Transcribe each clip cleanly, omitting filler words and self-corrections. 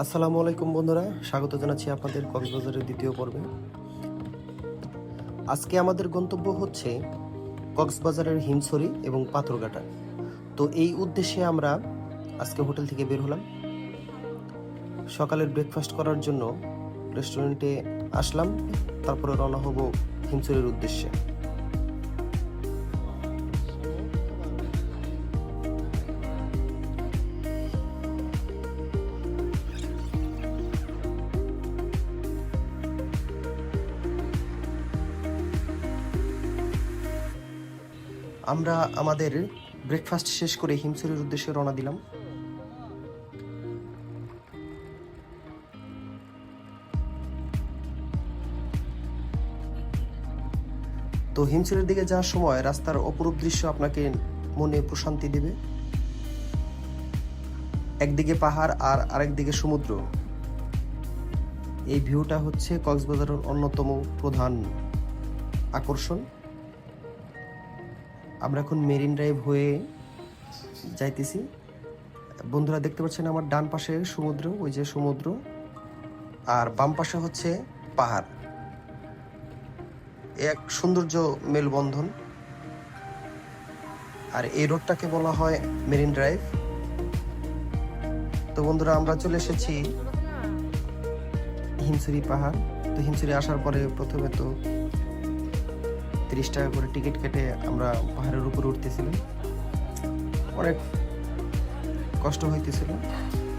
আসসালামু আলাইকুম বন্ধুরা, স্বাগত জানাচ্ছি আপনাদের কক্সবাজারের দ্বিতীয় পর্বে। আজকে আমাদের গন্তব্য হচ্ছে কক্সবাজারের হিমছড়ি এবং পাথরঘাটা। তো এই উদ্দেশ্যে আমরা আজকে হোটেল থেকে বের হলাম। সকালের ব্রেকফাস্ট করার জন্য রেস্টুরেন্টে আসলাম, তারপরে রওনা হব হিমছড়ির উদ্দেশ্যে। আমরা আমাদের ব্রেকফাস্ট শেষ করে হিমছড়ির উদ্দেশ্যে রওনা দিলাম। তো হিমছড়ির দিকে যাওয়ার সময় রাস্তার অপরূপ দৃশ্য আপনাকে মনে প্রশান্তি দেবে। একদিকে পাহাড় আর আরেকদিকে সমুদ্র। এই ভিউটা হচ্ছে কক্সবাজারের অন্যতম প্রধান আকর্ষণ। আমরা এখন মেরিন ড্রাইভ হয়ে যাইতেছি। বন্ধুরা দেখতে পাচ্ছেন আমার ডান পাশে সমুদ্র, ওই যে সমুদ্র, আর বাম পাশে হচ্ছে পাহাড়। এক সৌন্দর্য মেলবন্ধন। আর এই রোডটাকে বলা হয় মেরিন ড্রাইভ। তো বন্ধুরা আমরা চলে এসেছি হিমছড়ি পাহাড়। তো হিমছড়ি আসার পরে প্রথমে তো 30 টাকা করে টিকিট কেটে আমরা পাহাড়ের উপরে উঠতেছিলাম। অনেক কষ্ট হইতেছিল।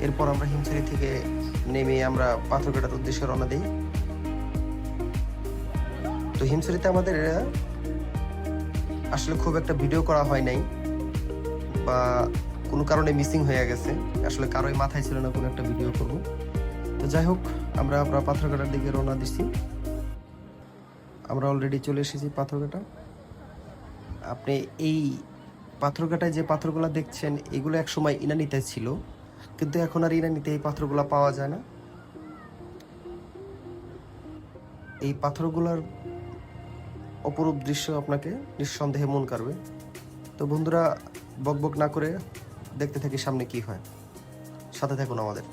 এরপর আমরা হিমছড়ি থেকে নেমে আমরা পাথরঘাটার উদ্দেশ্যে রওনা দিই। তো হিমছড়িতে আমাদের আসলে খুব একটা ভিডিও করা হয় নাই, বা কোনো কারণে মিসিং হয়ে গেছে। আসলে কারোই মাথায় ছিল না কোনো একটা ভিডিও করব। তো যাই হোক, আমরা পাথরঘাটার দিকে রওনা দিচ্ছি। আমরা অলরেডি চলে এসেছি পাথরঘাটা। আপনি এই পাথরঘাটায় যে পাথরগুলো দেখছেন, এগুলো একসময় ইনানিতে ছিল, কিন্তু এখন আর ইনানিতে এই পাথরগুলো পাওয়া যায় না। এই পাথরগুলোর অপরূপ দৃশ্য আপনাকে নিঃসন্দেহে মন কাড়বে। তো বন্ধুরা, বকবক না করে দেখতে থাকি সামনে কি হয়। সাথে থাকুন আমাদের।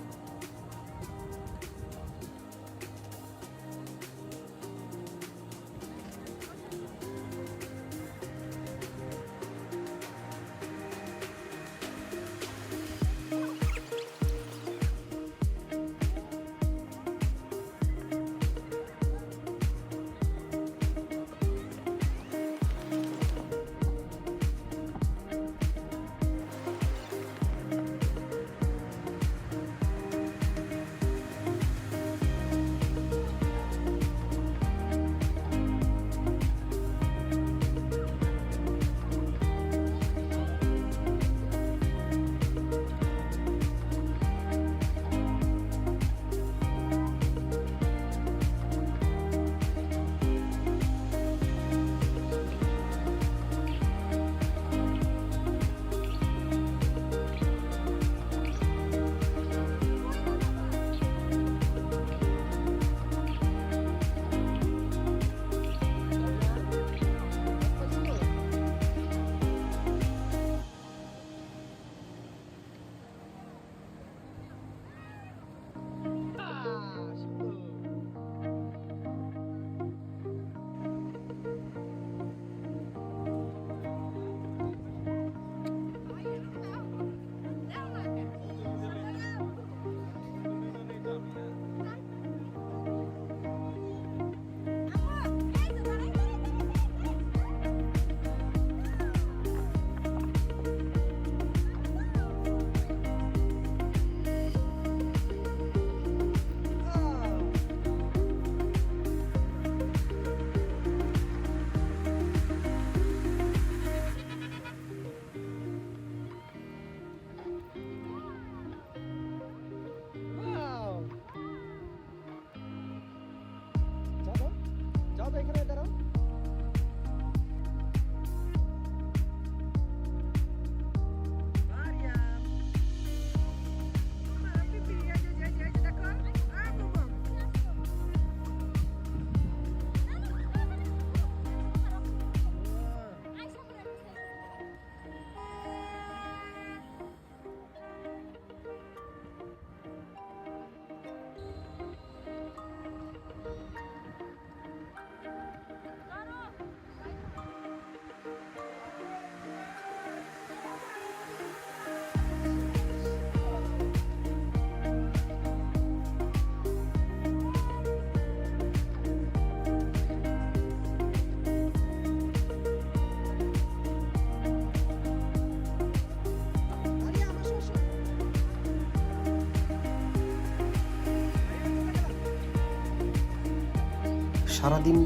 সারাদিন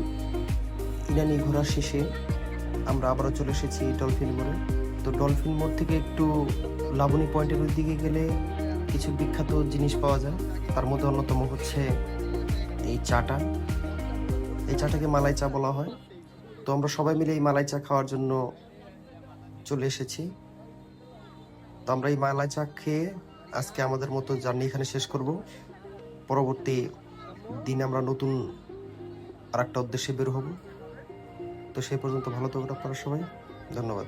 ইনানি ঘোরার শেষে আমরা আবারও চলে এসেছি ডলফিন মোড়ে। তো ডলফিন মোড় থেকে একটু লাবণী পয়েন্টের ওই দিকে গেলে কিছু বিখ্যাত জিনিস পাওয়া যায়। তার মধ্যে অন্যতম হচ্ছে এই চাটা। এই চাটাকে মালাই চা বলা হয়। তো আমরা সবাই মিলে এই মালাই চা খাওয়ার জন্য চলে এসেছি। তো আমরা এই মালাই চা খেয়ে আজকে আমাদের মতো জার্নি এখানে শেষ করব। পরবর্তী দিনে আমরা নতুন আরেকটা উদ্দেশ্যে বের হব। তো সেই পর্যন্ত ভালো থাকুন আপনারা সবাই। ধন্যবাদ।